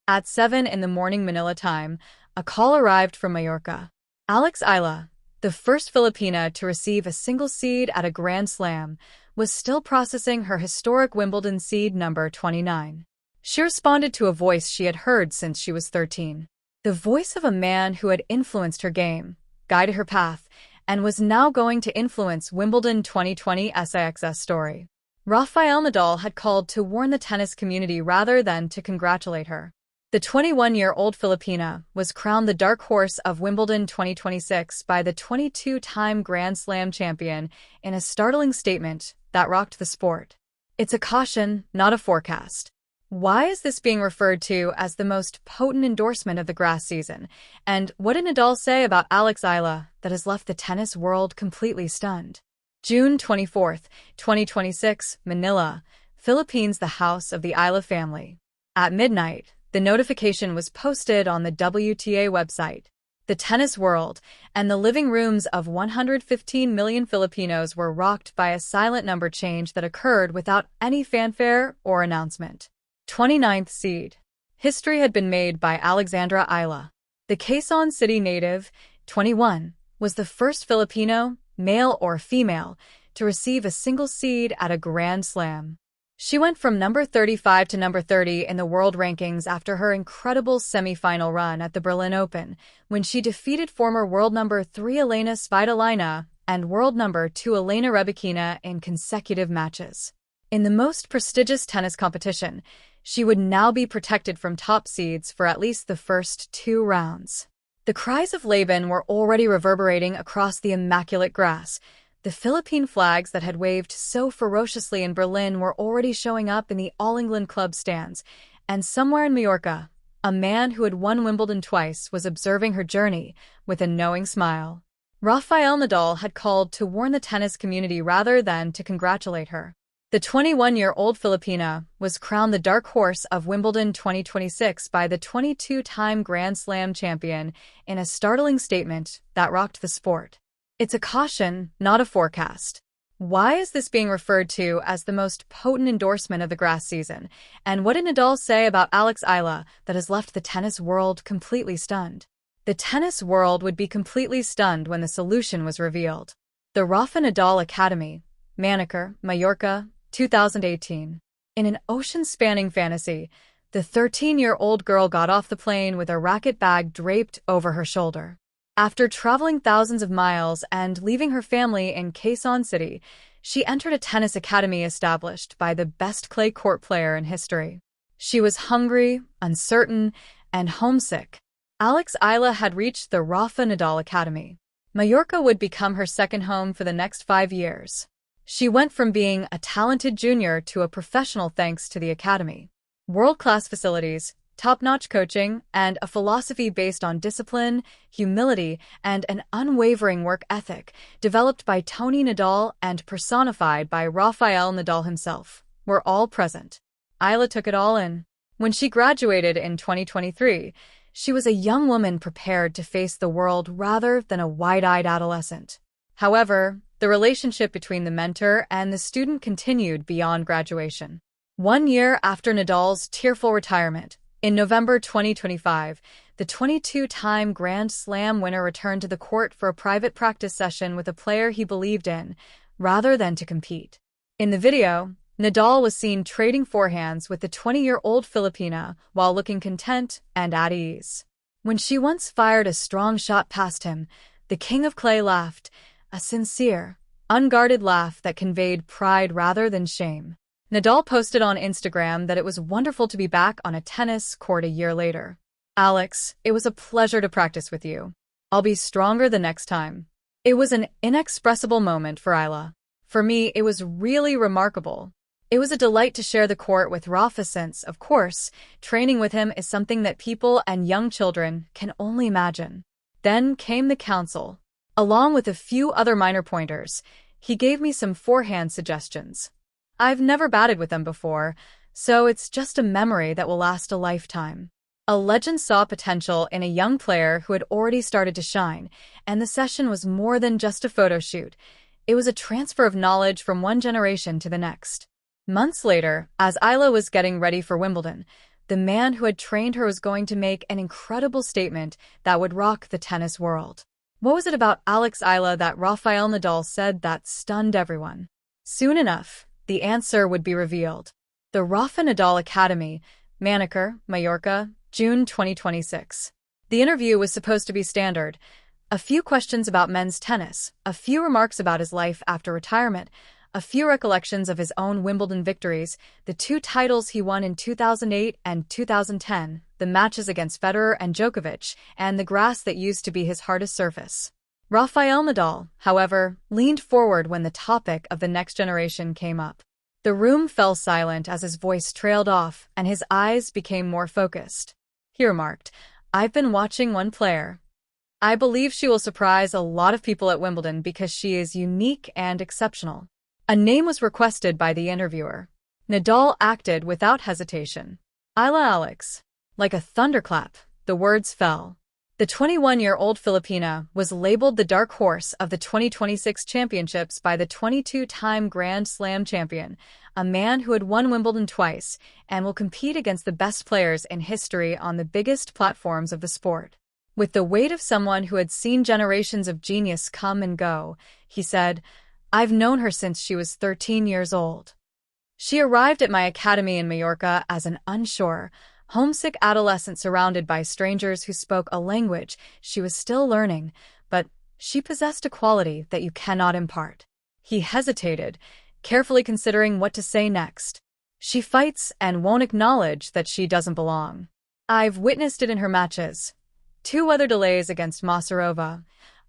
At 7 in the morning Manila time, a call arrived from Mallorca. Alex Eala, the first Filipina to receive a single seed at a Grand Slam, was still processing her historic Wimbledon seed number 29. She responded to a voice she had heard since she was 13. The voice of a man who had influenced her game, guided her path, and was now going to influence Wimbledon 2020 SIXS story. Rafael Nadal had called to warn the tennis community rather than to congratulate her. The 21-year-old Filipina was crowned the dark horse of Wimbledon 2026 by the 22-time Grand Slam champion in a startling statement that rocked the sport. It's a caution, not a forecast. Why is this being referred to as the most potent endorsement of the grass season? And what did Nadal say about Alex Eala that has left the tennis world completely stunned? June 24, 2026, Manila, Philippines, the house of the Eala family. At midnight, the notification was posted on the WTA website. The tennis world and the living rooms of 115 million Filipinos were rocked by a silent number change that occurred without any fanfare or announcement. 29th seed. History had been made by Alexandra Eala. The Quezon City native, 21, was the first Filipino, male or female, to receive a single seed at a Grand Slam. She went from number 35 to number 30 in the world rankings after her incredible semi-final run at the Berlin Open, when she defeated former world number 3 Elena Svitolina and world number 2 Elena Rybakina in consecutive matches. In the most prestigious tennis competition, she would now be protected from top seeds for at least the first 2 rounds. The cries of Laban were already reverberating across the immaculate grass. The Philippine flags that had waved so ferociously in Berlin were already showing up in the All England Club stands, and somewhere in Mallorca, a man who had won Wimbledon twice was observing her journey with a knowing smile. Rafael Nadal had called to warn the tennis community rather than to congratulate her. The 21-year-old Filipina was crowned the dark horse of Wimbledon 2026 by the 22-time Grand Slam champion in a startling statement that rocked the sport. It's a caution, not a forecast. Why is this being referred to as the most potent endorsement of the grass season? And what did Nadal say about Alex Eala that has left the tennis world completely stunned? The tennis world would be completely stunned when the solution was revealed. The Rafa Nadal Academy, Manicure, Mallorca, 2018. In an ocean-spanning fantasy, the 13-year-old girl got off the plane with a racket bag draped over her shoulder. After traveling thousands of miles and leaving her family in Quezon City, she entered a tennis academy established by the best clay court player in history. She was hungry, uncertain, and homesick. Alex Eala had reached the Rafa Nadal Academy. Mallorca would become her second home for the next 5 years. She went from being a talented junior to a professional thanks to the academy. World-class facilities, top-notch coaching, and a philosophy based on discipline, humility, and an unwavering work ethic, developed by Tony Nadal and personified by Rafael Nadal himself, were all present. Eala took it all in. When she graduated in 2023, she was a young woman prepared to face the world rather than a wide-eyed adolescent. However, the relationship between the mentor and the student continued beyond graduation. 1 year after Nadal's tearful retirement, in November 2025, the 22-time Grand Slam winner returned to the court for a private practice session with a player he believed in, rather than to compete. In the video, Nadal was seen trading forehands with the 20-year-old Filipina while looking content and at ease. When she once fired a strong shot past him, the King of Clay laughed, a sincere, unguarded laugh that conveyed pride rather than shame. Nadal posted on Instagram that it was wonderful to be back on a tennis court a year later. Alex, it was a pleasure to practice with you. I'll be stronger the next time. It was an inexpressible moment for Eala. For me, it was really remarkable. It was a delight to share the court with Rafa since, of course, training with him is something that people and young children can only imagine. Then came the counsel. Along with a few other minor pointers, he gave me some forehand suggestions. I've never batted with them before, so it's just a memory that will last a lifetime. A legend saw potential in a young player who had already started to shine, and the session was more than just a photo shoot. It was a transfer of knowledge from one generation to the next. Months later, as Eala was getting ready for Wimbledon, The man who had trained her was going to make an incredible statement that would rock the tennis world. What was it about Alex Eala that Rafael Nadal said that stunned everyone? Soon enough, the answer would be revealed. The Rafa Nadal Academy, Manicure, Mallorca, June 2026. The interview was supposed to be standard. A few questions about men's tennis, a few remarks about his life after retirement, a few recollections of his own Wimbledon victories, the 2 titles he won in 2008 and 2010, the matches against Federer and Djokovic, and the grass that used to be his hardest surface. Rafael Nadal, however, leaned forward when the topic of the next generation came up. The room fell silent as his voice trailed off and his eyes became more focused. He remarked, "I've been watching one player. I believe she will surprise a lot of people at Wimbledon because she is unique and exceptional." A name was requested by the interviewer. Nadal acted without hesitation. "Eala Alex." Like a thunderclap, the words fell. The 21-year-old Filipina was labeled the dark horse of the 2026 championships by the 22-time Grand Slam champion, a man who had won Wimbledon twice and will compete against the best players in history on the biggest platforms of the sport. With the weight of someone who had seen generations of genius come and go, he said, "I've known her since she was 13 years old. She arrived at my academy in Mallorca as an unsure, homesick adolescent surrounded by strangers who spoke a language she was still learning, but she possessed a quality that you cannot impart." He hesitated, carefully considering what to say next. "She fights and won't acknowledge that she doesn't belong. I've witnessed it in her matches. 2 weather delays against Masarova,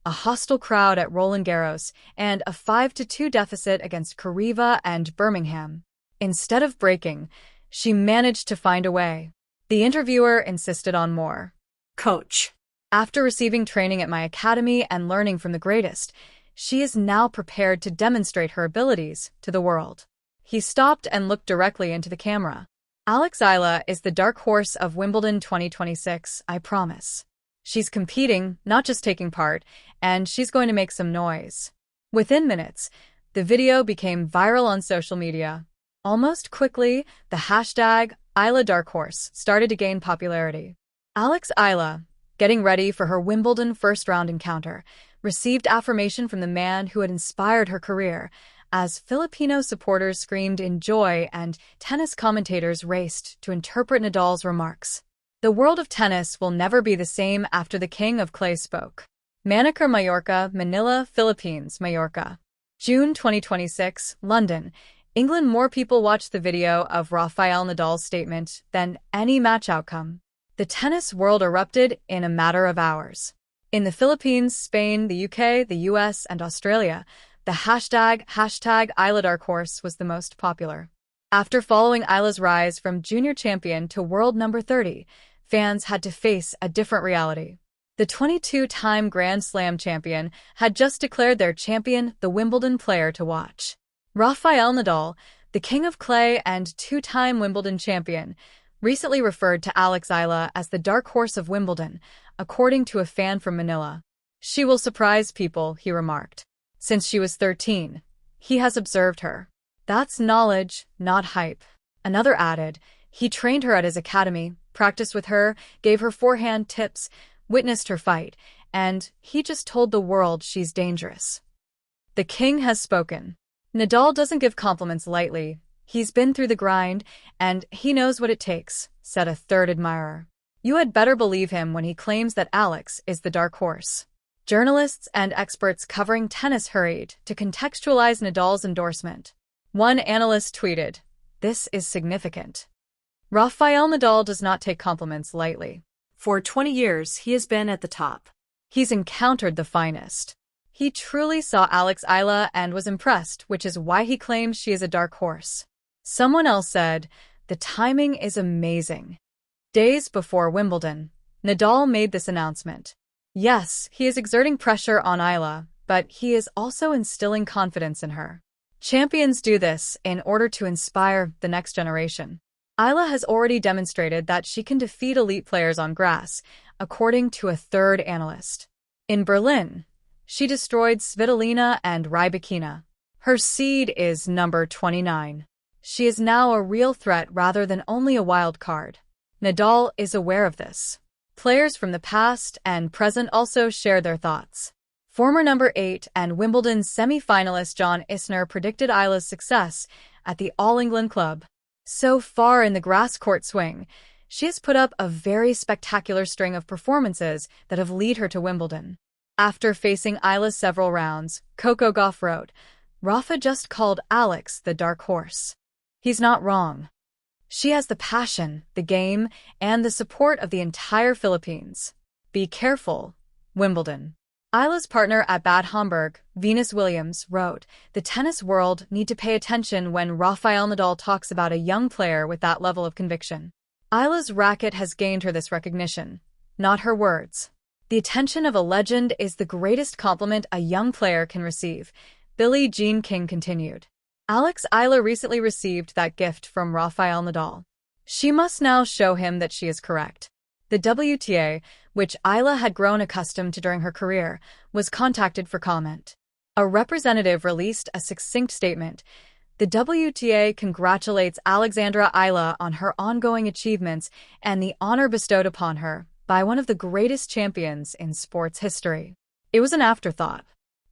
a hostile crowd at Roland Garros, and a 5-2 deficit against Kariva and Birmingham. Instead of breaking, she managed to find a way." The interviewer insisted on more. "Coach. After receiving training at my academy and learning from the greatest, she is now prepared to demonstrate her abilities to the world." He stopped and looked directly into the camera. "Alex Eala is the dark horse of Wimbledon 2026, I promise. She's competing, not just taking part, and she's going to make some noise." Within minutes, the video became viral on social media. Almost quickly, the hashtag #EalaDarkHorse started to gain popularity. Alex Eala, getting ready for her Wimbledon first-round encounter, received affirmation from the man who had inspired her career, as Filipino supporters screamed in joy and tennis commentators raced to interpret Nadal's remarks. "The world of tennis will never be the same after the King of Clay spoke." Manicure, Mallorca, Manila, Philippines, Mallorca. June 2026, London, England. More people watched the video of Rafael Nadal's statement than any match outcome. The tennis world erupted in a matter of hours. In the Philippines, Spain, the UK, the US, and Australia, the hashtag #EalaDarkHorse was the most popular. After following Eala's rise from junior champion to world number 30, fans had to face a different reality. The 22-time Grand Slam champion had just declared their champion the Wimbledon player to watch. Rafael Nadal, the King of Clay and 2-time Wimbledon champion, recently referred to Alex Eala as the dark horse of Wimbledon, according to a fan from Manila. "She will surprise people," he remarked. "Since she was 13, he has observed her. That's knowledge, not hype." Another added, "He trained her at his academy, practiced with her, gave her forehand tips, witnessed her fight, and he just told the world she's dangerous." The king has spoken. Nadal doesn't give compliments lightly. He's been through the grind, and he knows what it takes, said a third admirer. You had better believe him when he claims that Alex is the dark horse. Journalists and experts covering tennis hurried to contextualize Nadal's endorsement. One analyst tweeted, "This is significant. Rafael Nadal does not take compliments lightly. For 20 years, he has been at the top. He's encountered the finest. He truly saw Alex Eala and was impressed, which is why he claims she is a dark horse." Someone else said, "The timing is amazing." Days before Wimbledon, Nadal made this announcement. Yes, he is exerting pressure on Eala, but he is also instilling confidence in her. Champions do this in order to inspire the next generation. Eala has already demonstrated that she can defeat elite players on grass, according to a third analyst. In Berlin, she destroyed Svitolina and Rybakina. Her seed is number 29. She is now a real threat rather than only a wild card. Nadal is aware of this. Players from the past and present also shared their thoughts. Former number 8 and Wimbledon semi-finalist John Isner predicted Eala's success at the All England Club. So far in the grass court swing, she has put up a very spectacular string of performances that have led her to Wimbledon. After facing Eala several rounds, Coco Gauff wrote, "Rafa just called Alex the dark horse. He's not wrong. She has the passion, the game, and the support of the entire Philippines. Be careful, Wimbledon." Eala's partner at Bad Homburg, Venus Williams, wrote, "The tennis world need to pay attention when Rafael Nadal talks about a young player with that level of conviction. Eala's racket has gained her this recognition, not her words. The attention of a legend is the greatest compliment a young player can receive," Billie Jean King continued. Alex Eala recently received that gift from Rafael Nadal. She must now show him that she is correct. The WTA, which Eala had grown accustomed to during her career, was contacted for comment. A representative released a succinct statement. The WTA congratulates Alexandra Eala on her ongoing achievements and the honor bestowed upon her by one of the greatest champions in sports history. It was an afterthought.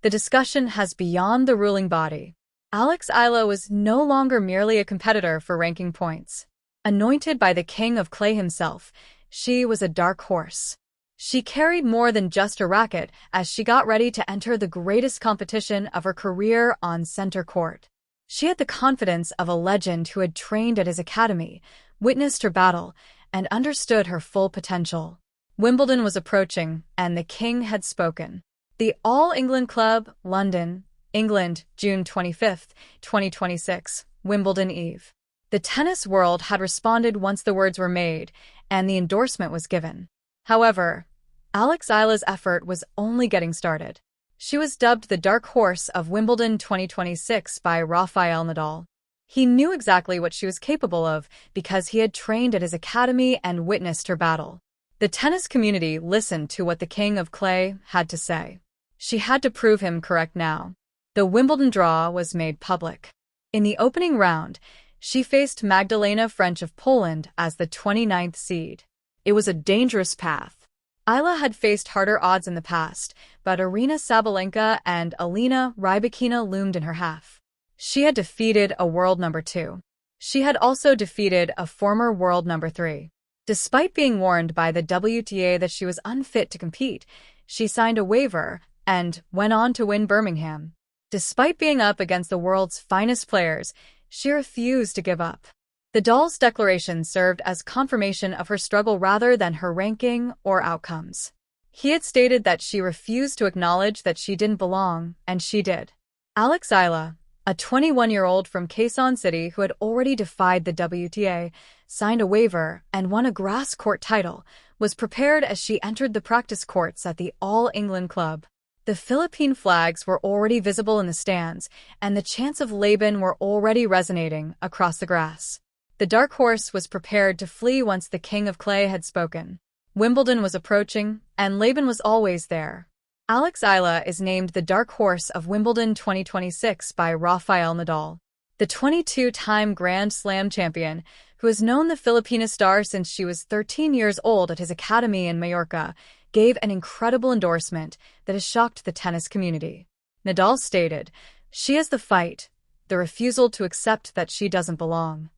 The discussion has beyond the ruling body. Alex Eala was no longer merely a competitor for ranking points. Anointed by the king of clay himself, she was a dark horse. She carried more than just a racket as she got ready to enter the greatest competition of her career on center court. She had the confidence of a legend who had trained at his academy, witnessed her battle, and understood her full potential. Wimbledon was approaching, and the king had spoken. The All England Club, London, England, June 25, 2026, Wimbledon Eve. The tennis world had responded once the words were made, and the endorsement was given. However, Alex Eala's effort was only getting started. She was dubbed the dark horse of Wimbledon 2026 by Rafael Nadal. He knew exactly what she was capable of because he had trained at his academy and witnessed her battle. The tennis community listened to what the king of clay had to say. She had to prove him correct now. The Wimbledon draw was made public. In the opening round, she faced Magdalena French of Poland as the 29th seed. It was a dangerous path. Eala had faced harder odds in the past, but Aryna Sabalenka and Alina Rybakina loomed in her half. She had defeated a world number 2. She had also defeated a former world number 3. Despite being warned by the WTA that she was unfit to compete, she signed a waiver and went on to win Birmingham. Despite being up against the world's finest players, she refused to give up. The doll's declaration served as confirmation of her struggle rather than her ranking or outcomes. He had stated that she refused to acknowledge that she didn't belong, and she did. Alex Eala, a 21-year-old from Quezon City who had already defied the WTA, signed a waiver and won a grass court title, was prepared as she entered the practice courts at the All England Club. The Philippine flags were already visible in the stands, and the chants of Laban were already resonating across the grass. The dark horse was prepared to flee once the king of clay had spoken. Wimbledon was approaching, and Laban was always there. Alex Eala is named the dark horse of Wimbledon 2026 by Rafael Nadal. The 22-time Grand Slam champion, who has known the Filipina star since she was 13 years old at his academy in Majorca, gave an incredible endorsement that has shocked the tennis community. Nadal stated, "She has the fight, the refusal to accept that she doesn't belong."